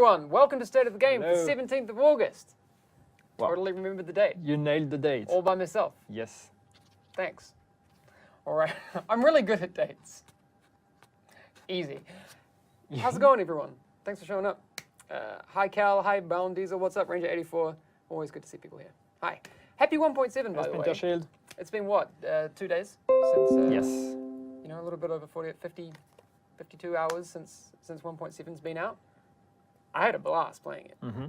everyone. Welcome to State of the Game Hello. for 17th of August. Wow. Totally remembered the date. You nailed the date. All by myself. Yes. Thanks. All right. I'm really good at dates. Easy. How's it going, everyone? Thanks for showing up. Hi, Cal. Hi, Bound Diesel. What's up, Ranger84? Always good to see people here. Hi. Happy 1.7, by the way. Shield. It's been, what, 2 days since... Yes. You know, a little bit over 52 hours since 1.7's been out. I had a blast playing it. Mm-hmm.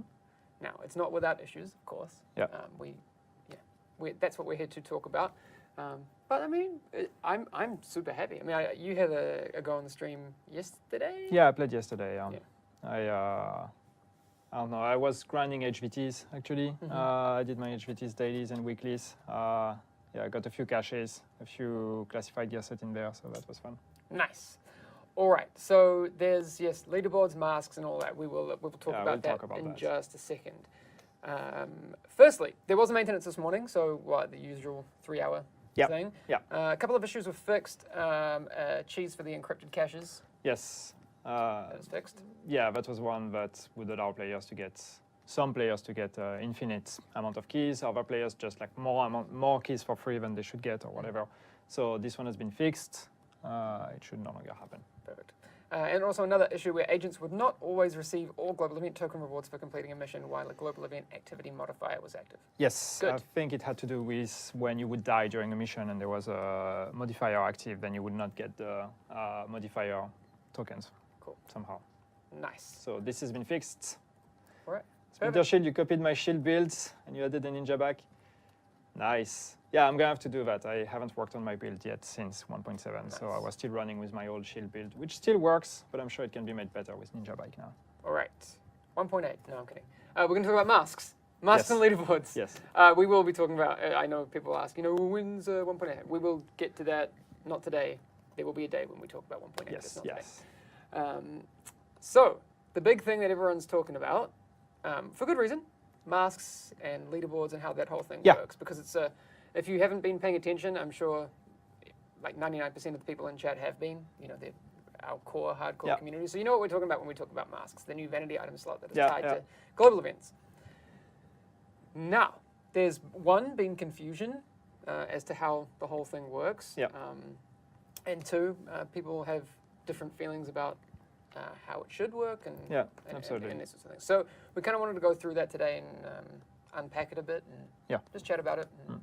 Now, it's not without issues, of course. Yeah. That's what we're here to talk about. But I mean, I'm super happy. I mean, you had a go on the stream yesterday. Yeah, I played yesterday. Yeah. I don't know. I was grinding HVTs actually. Mm-hmm. I did my HVTs dailies and weeklies. Yeah, I got a few caches, a few classified gear set in there, so that was fun. Nice. All right. So there's leaderboards, masks, and all that. We will talk about that in just a second. Firstly, there was a maintenance this morning, so the usual 3-hour thing. Yeah. A couple of issues were fixed. Cheese for the encrypted caches. Yes. That was fixed. Yeah, that was one that would allow players to get infinite amount of keys. Other players just like more keys for free than they should get or whatever. So this one has been fixed. It should no longer happen. Perfect. And also another issue where agents would not always receive all global event token rewards for completing a mission while a global event activity modifier was active. Yes, Good. I think it had to do with when you would die during a mission and there was a modifier active, then you would not get the modifier tokens. Cool. Somehow. Nice. So this has been fixed. All right. Splinter Shield, you copied my shield builds and you added a ninja back. Nice. Yeah, I'm going to have to do that. I haven't worked on my build yet since 1.7, nice. So I was still running with my old shield build, which still works, but I'm sure it can be made better with ninja bike now. All right. 1.8. No, I'm kidding. We're going to talk about masks. Masks and leaderboards. Yes. We will be talking about, I know people ask, when's 1.8? We will get to that, not today. There will be a day when we talk about 1.8. Yes, yes. So, the big thing that everyone's talking about, for good reason, masks and leaderboards and how that whole thing works. Because it's if you haven't been paying attention, I'm sure like 99% of the people in chat have been. They're our core, hardcore community. So you know what we're talking about when we talk about masks, the new vanity item slot that is tied to global events. Now, there's been confusion as to how the whole thing works. Yeah. And two, people have different feelings about how it should work and absolutely. And this sort of thing. So we kind of wanted to go through that today and unpack it a bit and just chat about it and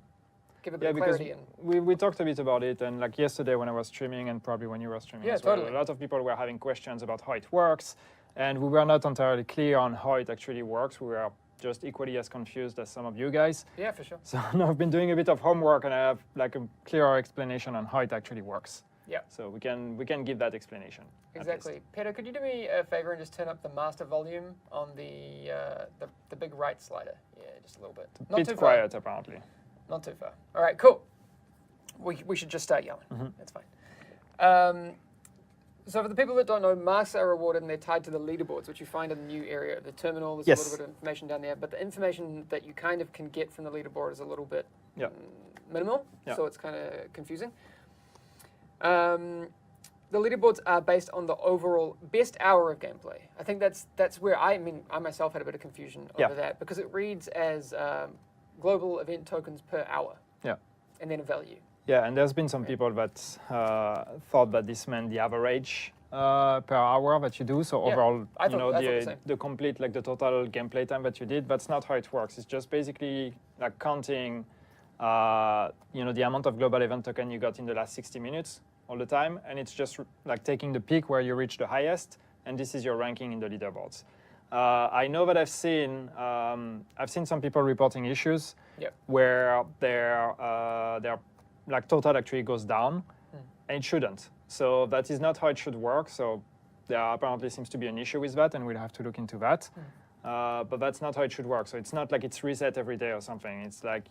give a bit of clarity. We talked a bit about it, and like yesterday when I was streaming and probably when you were streaming as well, a lot of people were having questions about how it works, and we were not entirely clear on how it actually works. We were just equally as confused as some of you guys. Yeah, for sure. So now I've been doing a bit of homework and I have like a clearer explanation on how it actually works. Yeah. So we can give that explanation. Exactly. Peter, could you do me a favor and just turn up the master volume on the big right slider? Yeah, just a little bit. Not too quiet, apparently. Not too far. All right, cool. We should just start yelling. Mm-hmm. That's fine. So for the people that don't know, masks are rewarded and they're tied to the leaderboards, which you find in the new area of the terminal. There's a little bit of information down there, but the information that you kind of can get from the leaderboard is a little bit minimal, so it's kind of confusing. The leaderboards are based on the overall best hour of gameplay. I think that's where I myself had a bit of confusion over that, because it reads as global event tokens per hour. Yeah. And then a value. Yeah, and there's been some people that thought that this meant the average per hour that you do. So overall, the complete, like the total gameplay time that you did. That's not how it works. It's just basically like counting, the amount of global event token you got in the last 60 minutes all the time, and it's just like taking the peak where you reach the highest, and this is your ranking in the leaderboards. I know that I've seen some people reporting issues where their like total actually goes down, and it shouldn't. So that is not how it should work. So there apparently seems to be an issue with that, and we'll have to look into that. But that's not how it should work. So it's not like it's reset every day or something. It's like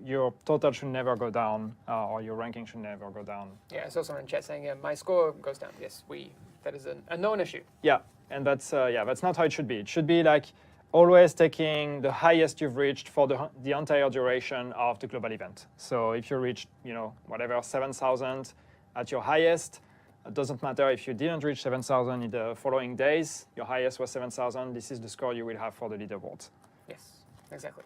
your total should never go down, or your ranking should never go down. Yeah, I saw someone in chat saying, my score goes down. Yes, that is a known issue. Yeah, and that's not how it should be. It should be like always taking the highest you've reached for the entire duration of the global event. So if you reach, whatever, 7,000 at your highest, It doesn't matter if you didn't reach 7,000 in the following days, your highest was 7,000, this is the score you will have for the leaderboard. Yes, exactly.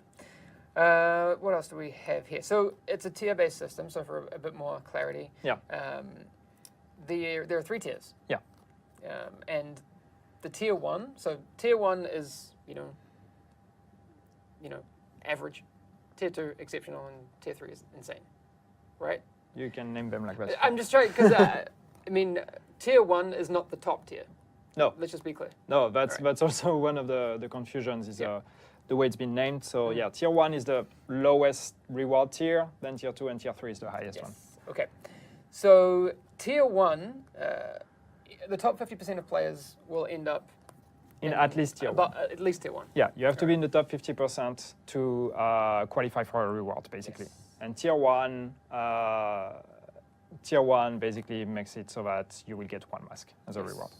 What else do we have here? So it's a tier-based system, so for a bit more clarity. Yeah. There are 3 tiers. Yeah. And the tier 1, so tier 1 is, you know, average. Tier 2, exceptional, and tier 3 is insane, right? You can name them like that. I'm just trying, because, I mean, tier 1 is not the top tier. No. Let's just be clear. No, that's also one of the confusions is the way it's been named. So yeah, tier 1 is the lowest reward tier, then tier 2 and tier 3 is the highest one. Okay. So tier 1, the top 50% of players will end up in at least tier 1. At least tier 1. Yeah, you have to be in the top 50% to qualify for a reward, basically. Yes. And tier 1 basically makes it so that you will get 1 mask as a reward.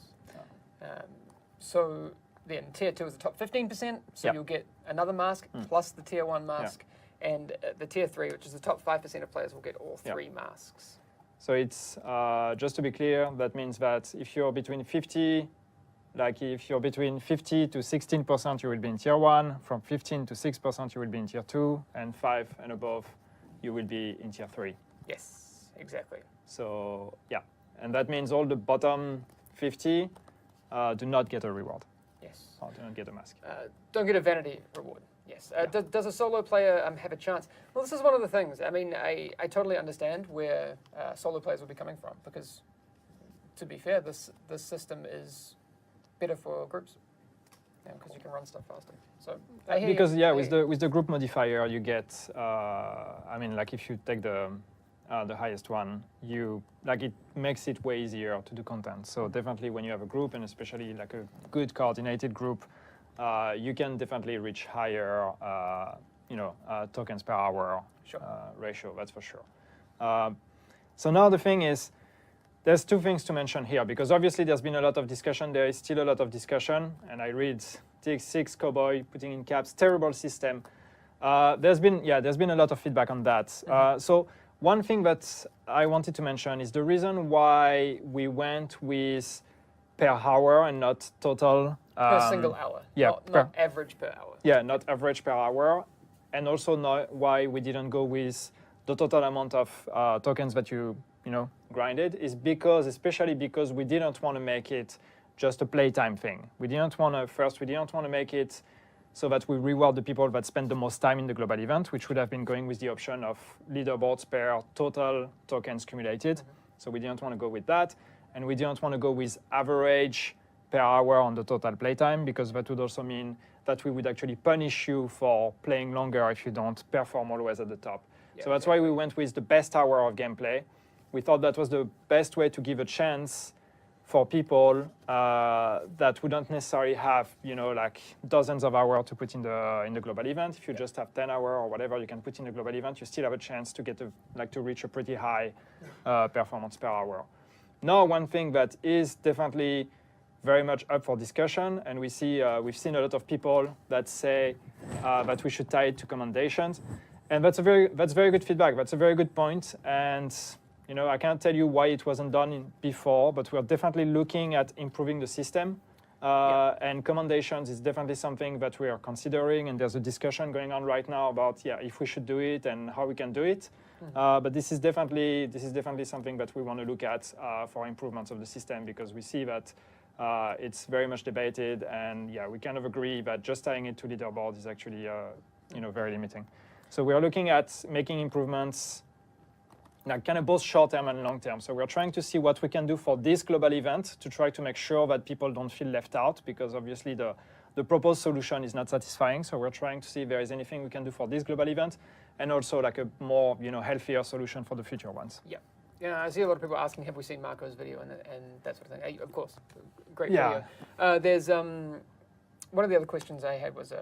So then tier 2 is the top 15%, so you'll get another mask plus the tier 1 mask, and the tier 3, which is the top 5% of players, will get all 3 masks. So it's, just to be clear, that means that if you're between 50, like if you're between 50 to 16%, you will be in tier 1, from 15 to 6%, you will be in tier 2, and 5 and above, you will be in tier 3. Yes, exactly. So yeah, and that means all the bottom 50 do not get a reward. Yes. Or do not get a mask. Don't get a vanity reward. Yes. Does a solo player have a chance? Well, this is one of the things. I mean, I totally understand where solo players will be coming from, because, to be fair, this system is better for groups, because you can run stuff faster. So because with the group modifier, you get. I mean, like if you take the highest one, it makes it way easier to do content. So definitely when you have a group, and especially like a good coordinated group, you can definitely reach higher, tokens per hour ratio. That's for sure. So now the thing is, there's 2 things to mention here, because obviously there's been a lot of discussion. There is still a lot of discussion, and I read TX6 Cowboy putting in caps, terrible system. There's been a lot of feedback on that. So one thing that I wanted to mention is the reason why we went with per hour and not total. Per single hour. Yeah. Not average per hour. Yeah, not average per hour. And also not why we didn't go with the total amount of tokens that you grinded is especially because we didn't want to make it just a playtime thing. We didn't want to make it so that we reward the people that spend the most time in the global event, which would have been going with the option of leaderboards per total tokens accumulated. So we didn't want to go with that. And we didn't want to go with average per hour on the total playtime, because that would also mean that we would actually punish you for playing longer if you don't perform always at the top. Yeah, so that's why we went with the best hour of gameplay. We thought that was the best way to give a chance for people that wouldn't necessarily have, like dozens of hours to put in the global event. If you just have 10 hours or whatever you can put in the global event, you still have a chance to get to reach a pretty high performance per hour. Now, one thing that is definitely very much up for discussion, and we've seen a lot of people that say that we should tie it to commendations, and that's very good feedback. That's a very good point, and I can't tell you why it wasn't done before, but we're definitely looking at improving the system, and commendations is definitely something that we are considering, and there's a discussion going on right now about if we should do it and how we can do it. But this is definitely something that we want to look at for improvements of the system, because we see that it's very much debated, and we kind of agree that just tying it to leaderboard is actually very limiting. So we are looking at making improvements, kind of both short-term and long-term. So we're trying to see what we can do for this global event to try to make sure that people don't feel left out, because obviously the proposed solution is not satisfying. So we're trying to see if there is anything we can do for this global event, and also like a more healthier solution for the future ones. Yeah, I see a lot of people asking, have we seen Marco's video and that sort of thing. Of course, great video. There's one of the other questions I had was,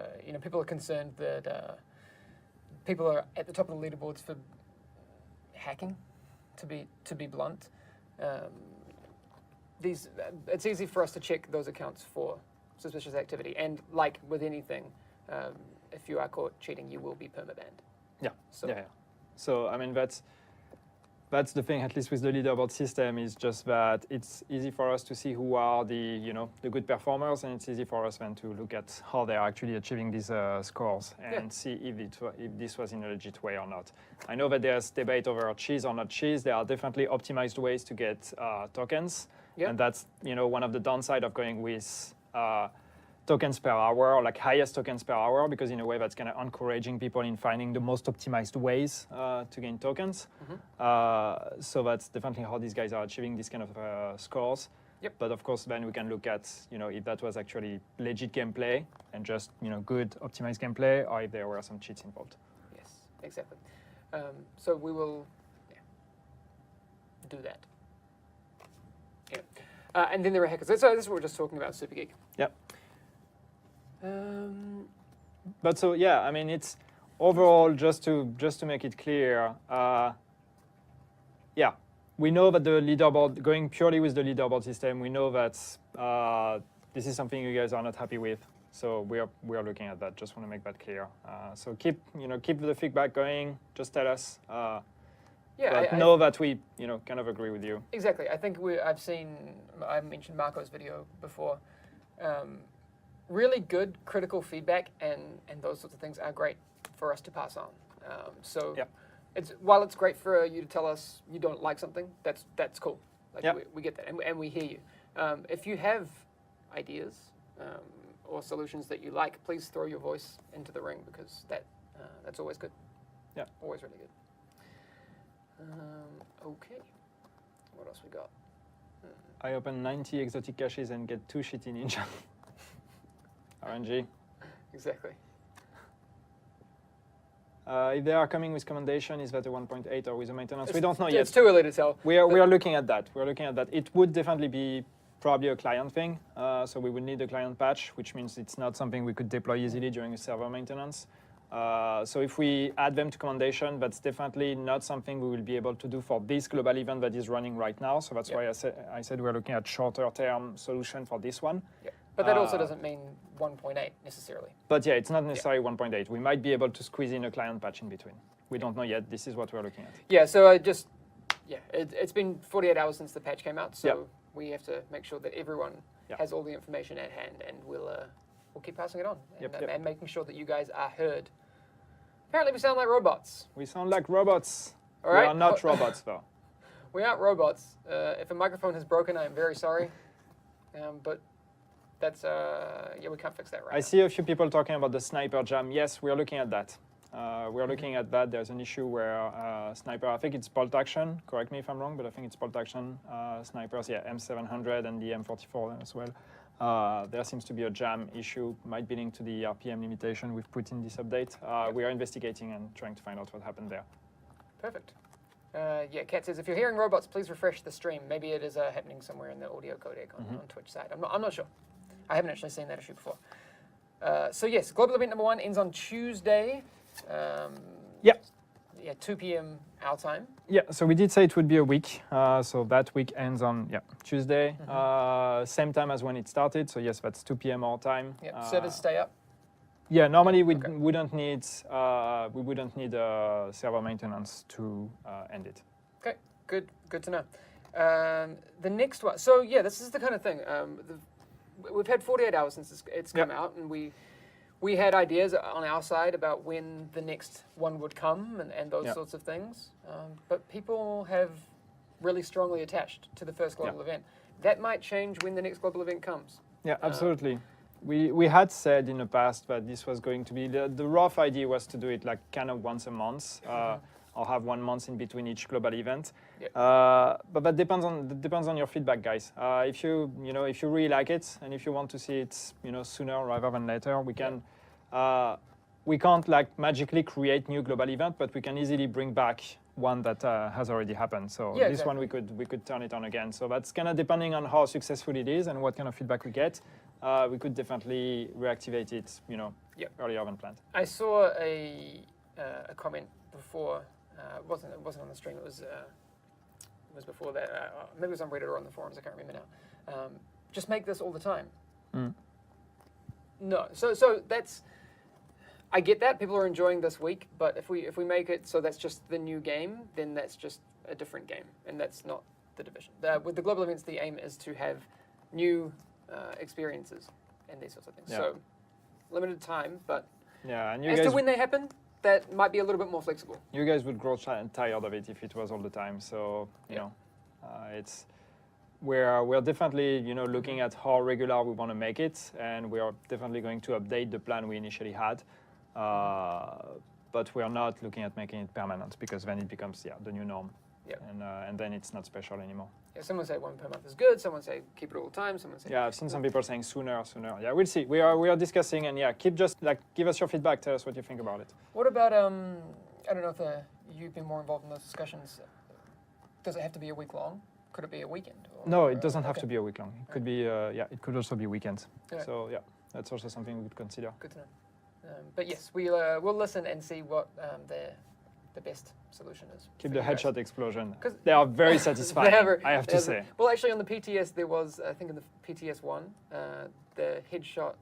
people are concerned that people are at the top of the leaderboards for hacking, to be blunt. It's easy for us to check those accounts for suspicious activity, and like with anything, if you are caught cheating, you will be permabanned. So I mean that's the thing, at least with the leaderboard system, is just that it's easy for us to see who are the the good performers, and it's easy for us then to look at how they are actually achieving these scores and see if this was in a legit way or not. I know that there's debate over cheese or not cheese. There are definitely optimized ways to get tokens, and that's one of the downside of going with tokens per hour, or like highest tokens per hour, because in a way that's kind of encouraging people in finding the most optimized ways to gain tokens. So that's definitely how these guys are achieving these kind of scores. But of course, then we can look at if that was actually legit gameplay and just good optimized gameplay, or if there were some cheats involved. Yes, exactly. So we will do that. And then there are hackers. So this is what we're just talking about, Super Geek. Yep. But so yeah, I mean, it's overall just to make it clear. Yeah, we know that the leaderboard, going purely with the leaderboard system, we know that this is something you guys are not happy with. So we are looking at that. Just want to make that clear. So keep the feedback going. Just tell us. But know that we kind of agree with you. Exactly. I think I mentioned Marco's video before. Really good critical feedback and those sorts of things are great for us to pass on. While it's great for you to tell us you don't like something, that's cool. Like we get that and we hear you. If you have ideas or solutions that you like, please throw your voice into the ring, because that's always good. Yeah, always really good. Okay, what else we got? I open 90 exotic caches and get 2 shitty ninja. RNG. Exactly. If they are coming with commendation, is that a 1.8 or with a maintenance? We don't know yet. It's too early to tell. We are looking at that. We're looking at that. It would definitely be probably a client thing. So we would need a client patch, which means it's not something we could deploy easily during a server maintenance. So if we add them to commendation, that's definitely not something we will be able to do for this global event that is running right now. So that's why I said we're looking at shorter term solution for this one. But that also doesn't mean 1.8 necessarily. But yeah, it's not necessarily 1.8. We might be able to squeeze in a client patch in between. We don't know yet. This is what we're looking at. Yeah, so it's been 48 hours since the patch came out, so we have to make sure that everyone has all the information at hand, and we'll keep passing it on and making sure that you guys are heard. Apparently we sound like robots. We sound like robots. All right. We are not robots, though. We aren't robots. If a microphone has broken, I am very sorry. But that's, we can't fix that right now. I see a few people talking about the sniper jam. Yes, we are looking at that. We're looking at that. There's an issue where sniper, I think it's bolt action, correct me if I'm wrong, but I think it's bolt action snipers, M700 and the M44 as well. There seems to be a jam issue, might be linked to the RPM limitation we've put in this update. We are investigating and trying to find out what happened there. Perfect. Kat says, if you're hearing robots, please refresh the stream. Maybe it is happening somewhere in the audio codec on Twitch side. I'm not sure. I haven't actually seen that issue before. So yes, global event number 1 ends on Tuesday. 2 p.m. our time. Yeah, so we did say it would be a week. So that week ends on Tuesday, same time as when it started. So yes, that's 2 p.m. our time. Servers stay up. Yeah, normally we wouldn't need server maintenance to end it. Okay, good to know. The next one. So yeah, this is the kind of thing. We've had 48 hours since it's come out, and we had ideas on our side about when the next one would come and those sorts of things. But people have really strongly attached to the first global event. That might change when the next global event comes. Yeah, absolutely. We had said in the past that this was going to be, the rough idea was to do it like kind of once a month, or have 1 month in between each global event. But that depends on your feedback, guys. If you really like it, and if you want to see it sooner rather than later, we can. We can't like magically create new global event, but we can easily bring back one that has already happened. So this one we could turn it on again. So that's kind of depending on how successful it is and what kind of feedback we get. We could definitely reactivate it, earlier than planned. I saw a comment before. It wasn't on the stream. It was before that. Maybe it was on Reddit or on the forums. I can't remember now. Just make this all the time. No. So that's. I get that people are enjoying this week, but if we make it so that's just the new game, then that's just a different game, and that's not the division. With the global events, the aim is to have new experiences and these sorts of things. So limited time, but and you as guys, to when they happen, that might be a little bit more flexible. You guys would grow tired of it if it was all the time. So you know, it's we're definitely looking at how regular we want to make it, and we are definitely going to update the plan we initially had. But we are not looking at making it permanent, because then it becomes the new norm. And then it's not special anymore. Yeah, someone say 1 per month is good. Someone say keep it all the time. Someone say I've seen some people saying sooner. Yeah, we'll see. We are discussing, and give us your feedback. Tell us what you think about it. What about I don't know if you've been more involved in those discussions. Does it have to be a week long? Could it be a weekend? No, it doesn't have to be a week long. It could be it could also be weekends. So that's also something we would consider. Good to know. But yes, we'll listen and see what the best solution is. Keep the headshot explosion. They are very satisfying, I have to say. Well, actually, on the PTS, there was, I think in the PTS 1, the headshot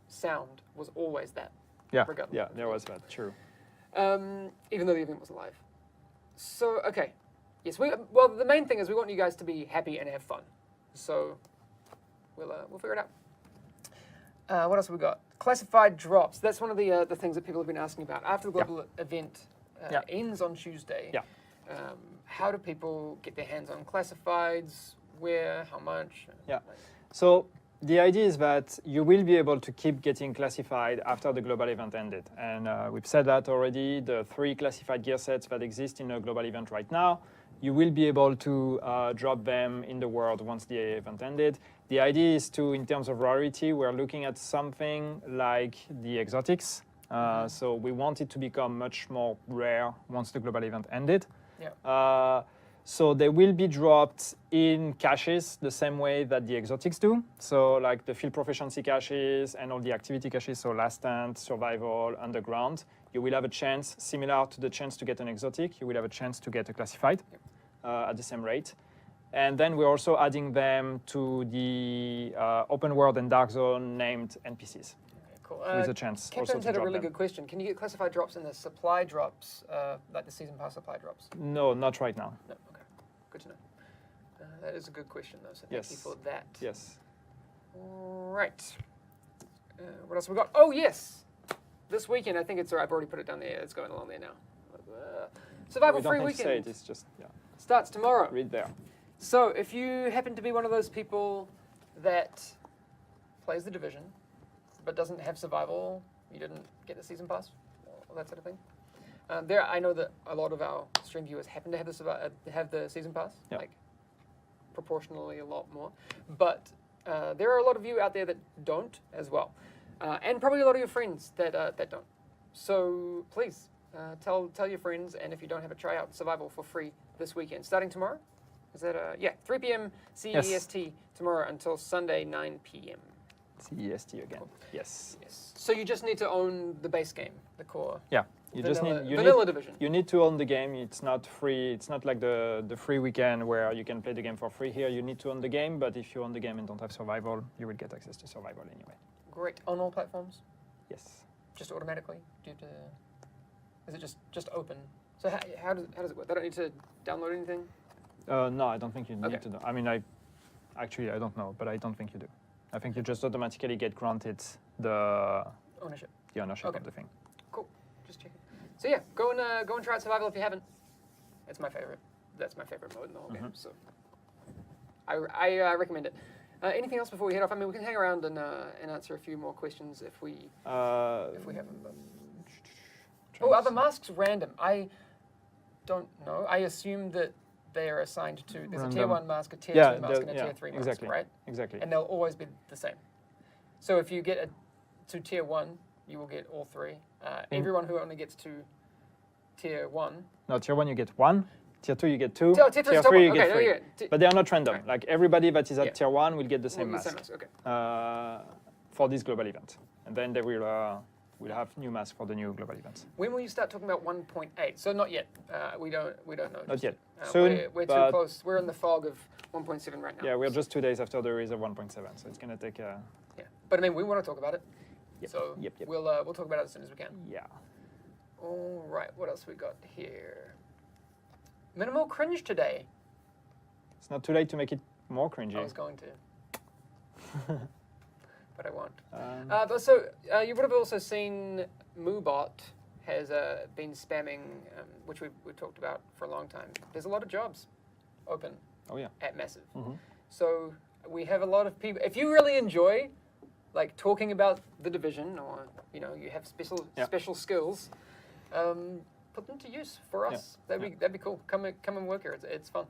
sound was always that. Regardless. Yeah, there was that, true. Even though the event was live. So, okay. Yes, well, the main thing is we want you guys to be happy and have fun. So, we'll figure it out. What else have we got? Classified drops. That's one of the things that people have been asking about. After the global event ends on Tuesday, how do people get their hands on classifieds? Where? How much? So the idea is that you will be able to keep getting classified after the global event ended. And we've said that already. The 3 classified gear sets that exist in a global event right now, you will be able to drop them in the world once the event ended. The idea is to, in terms of rarity, we're looking at something like the exotics. So we want it to become much more rare once the global event ended. So they will be dropped in caches the same way that the exotics do. So like the field proficiency caches and all the activity caches, so last stand, survival, underground, you will have a chance, similar to the chance to get an exotic, you will have a chance to get a classified at the same rate. And then we're also adding them to the open world and dark zone named NPCs. Cool. With a chance. Captain's had a really good question. Can you get classified drops in the supply drops, like the season pass supply drops? No, not right now. No, okay. Good to know. That is a good question, though, so thank you for that. Yes. All right. What else have we got? Oh, yes. This weekend, I think it's, I've already put it down there. It's going along there now. Survival Free Weekend. Say it, it's just, starts tomorrow. Read there. So if you happen to be one of those people that plays the Division, but doesn't have survival, you didn't get the season pass, all that sort of thing. I know that a lot of our stream viewers happen to have the season pass, like proportionally a lot more. But there are a lot of you out there that don't as well, and probably a lot of your friends that don't. So please tell your friends, and if you don't have a tryout survival for free this weekend, starting tomorrow. Is that 3 p.m. CEST tomorrow until Sunday 9 p.m. CEST again. Cool. Yes. So you just need to own the base game, the core. Yeah. You vanilla Division. You need to own the game. It's not free. It's not like the free weekend where you can play the game for free. Here you need to own the game, but if you own the game and don't have survival, you will get access to survival anyway. Great. On all platforms? Yes. Just automatically? Do you have to? Is it just open? So how does it work? They don't need to download anything? No, I don't think you need to do. I mean, I don't know, but I don't think you do. I think you just automatically get granted the ownership. The ownership of the thing. Cool. Just checking. So yeah, go and try out survival if you haven't. It's my favorite. That's my favorite mode in the whole game. So I recommend it. Anything else before we head off? I mean, we can hang around and answer a few more questions if we have them. But... are the masks random? I don't know. I assume that they are assigned to. There's a tier 1 mask, a tier 2 mask, and a tier 3 mask, right? Exactly. And they'll always be the same. So if you get to tier 1, you will get all 3. Everyone who only gets to tier 1. No, tier 1 you get 1. Tier 2 you get 2. Tier 3 you get 3. But they are not random. Like everybody that is at tier 1 will get the same mask. For this global event, and then they will. We'll have new masks for the new global events. When will you start talking about 1.8? So not yet. We don't know. Not yet. Soon. We're too close. We're in the fog of 1.7 right now. Yeah, we're just 2 days after the release of 1.7, so it's going to take. Yeah, but I mean, we want to talk about it. So Yep. we'll talk about it as soon as we can. Yeah. All right, what else we got here? Minimal cringe today. It's not too late to make it more cringy. I was going to, but I won't. You would have also seen Moobot has been spamming, which we've talked about for a long time. There's a lot of jobs open at Massive. So we have a lot of people. If you really enjoy like talking about the division, or you have special skills, put them to use for us. That'd be cool. Come and work here. It's fun.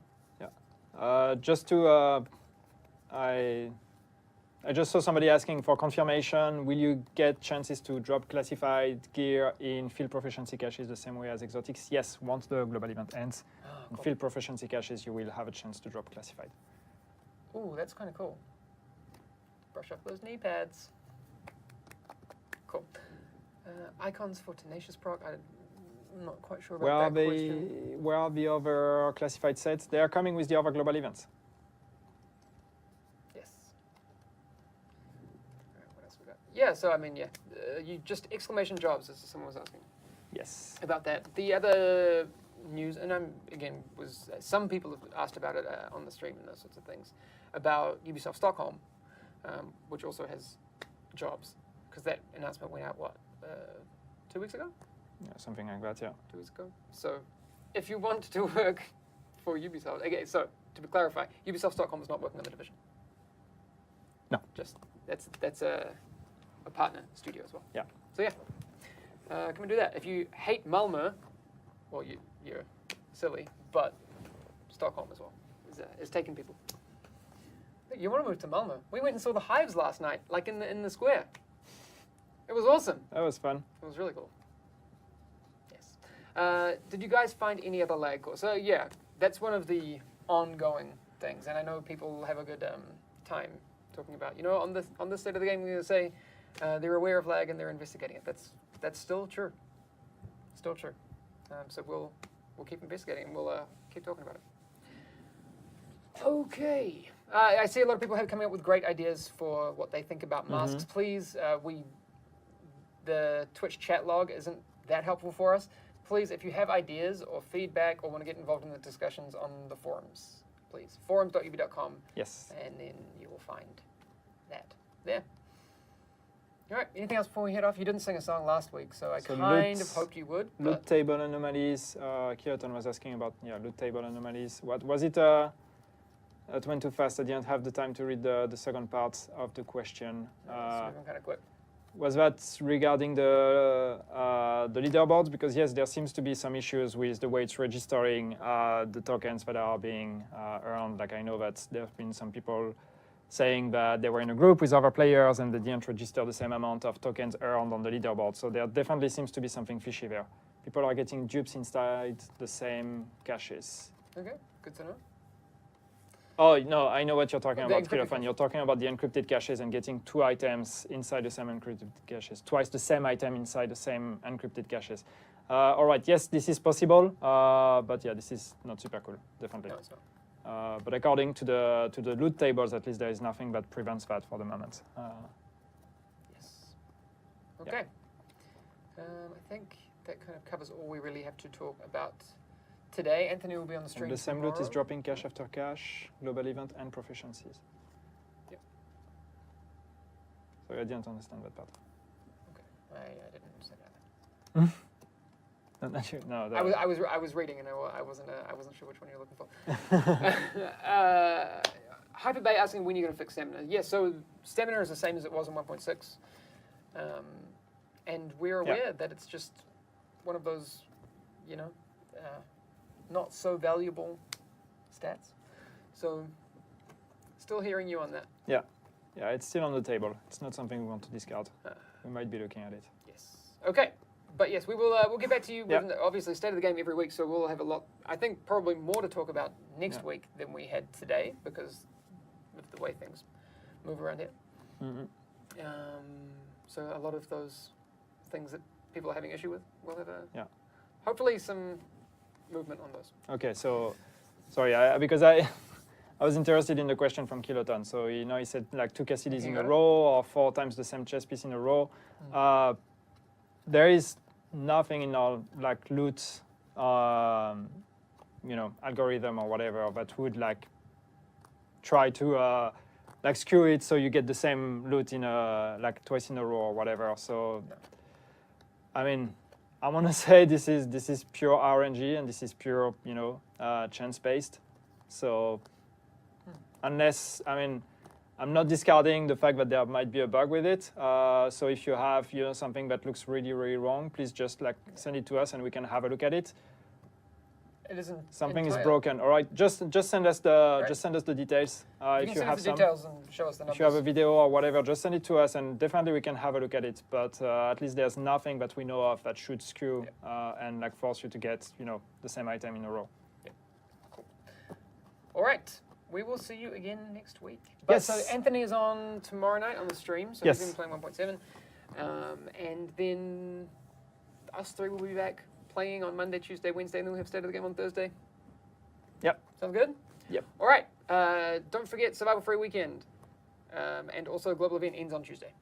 Just to, I just saw somebody asking for confirmation. Will you get chances to drop classified gear in field proficiency caches the same way as exotics? Yes, once the global event ends. In field proficiency caches, you will have a chance to drop classified. Ooh, that's kind of cool. Brush up those knee pads. Cool. Icons for Tenacious Proc. I'm not quite sure about that question. Where are the other classified sets? They are coming with the other global events. Yes. All right, what else we got? Yeah, so I mean, you just exclamation jobs, as someone was asking. Yes. About that. The other news, and some people have asked about it on the stream and those sorts of things, about Ubisoft Stockholm, which also has jobs, because that announcement went out, 2 weeks ago? Yeah, something like that, yeah. 2 weeks ago. So if you want to work for Ubisoft, okay, so to clarify, Ubisoft Stockholm is not working on the division. No. Just, that's a partner studio as well. Yeah. So can we do that? If you hate Malmö, well, you're silly, but Stockholm as well is taking people. You want to move to Malmö? We went and saw the hives last night, like in the square. It was awesome. That was fun. It was really cool. Yes. Did you guys find any other lag cores? So yeah, that's one of the ongoing things, and I know people have a good time talking about. On this state of the game, we're going to say they're aware of lag and they're investigating it. That's still true. Still true. So we'll keep investigating and we'll keep talking about it. Okay. I see a lot of people coming up with great ideas for what they think about masks. Please, the Twitch chat log isn't that helpful for us. Please, if you have ideas or feedback or want to get involved in the discussions on the forums, please, forums.ub.com. Yes. And then you will find that there. All right, anything else before we head off? You didn't sing a song last week, so I kind of hoped you would. Loot table anomalies. Kyoton was asking about, loot table anomalies. What was it? It went too fast. I didn't have the time to read the second part of the question. So kind of quick. Was that regarding the leaderboards? Because yes, there seems to be some issues with the way it's registering the tokens that are being earned. Like I know that there have been some people saying that they were in a group with other players and they didn't register the same amount of tokens earned on the leaderboard. So there definitely seems to be something fishy there. People are getting dupes inside the same caches. Okay, good to know. Oh, no, I know what you're talking about, Kilofan. You're talking about the encrypted caches and getting 2 items inside the same encrypted caches, twice the same item inside the same encrypted caches. All right, yes, this is possible, but yeah, this is not super cool, definitely. No, it's not. But according to the loot tables, at least there is nothing that prevents that for the moment. Yes. Okay. I think that kind of covers all we really have to talk about today. Anthony will be on the stream and the same tomorrow. loot is dropping cache after cache, global event, and proficiencies. Yep. Sorry, I didn't understand that part. Okay, I didn't understand that. No, I was reading and I wasn't sure which one you're looking for. Hyperbay asking when you're going to fix stamina. Yes, so stamina is the same as it was in 1.6, and we're aware that it's just one of those, not so valuable stats. So, still hearing you on that. Yeah, it's still on the table. It's not something we want to discard. We might be looking at it. Yes. Okay. But yes, we will. We'll get back to you with obviously state of the game every week. So we'll have a lot. I think probably more to talk about next week than we had today because of the way things move around here. So a lot of those things that people are having issue with, we'll have hopefully some movement on those. Okay, so sorry, because I I was interested in the question from Kiloton. So he said like 2 Cassidy's in a got it. row or 4 times the same chess piece in a row. There is nothing in our like loot, algorithm or whatever that would like try to like skew it so you get the same loot in like twice in a row or whatever. So, I mean, I want to say this is pure RNG and this is pure chance based. So unless, I mean, I'm not discarding the fact that there might be a bug with it. So if you have something that looks really, really wrong, please just like send it to us and we can have a look at it. It isn't. Something is broken. All right, just send us the details. If you have some details and show us the numbers. If you have a video or whatever, just send it to us and definitely we can have a look at it. But at least there's nothing that we know of that should skew and like force you to get the same item in a row. Yeah. Cool. All right. We will see you again next week. But so Anthony is on tomorrow night on the stream, so he's been playing 1.7. And then us three will be back playing on Monday, Tuesday, Wednesday, and then we'll have State of the Game on Thursday. Yep. Sounds good? Yep. All right. Don't forget Survival Free Weekend. And also Global Event ends on Tuesday.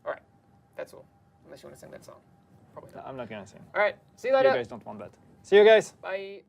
All right. That's all. Unless you want to sing that song. Probably not. No, I'm not going to sing. All right. See you later. You guys don't want that. See you guys. Bye.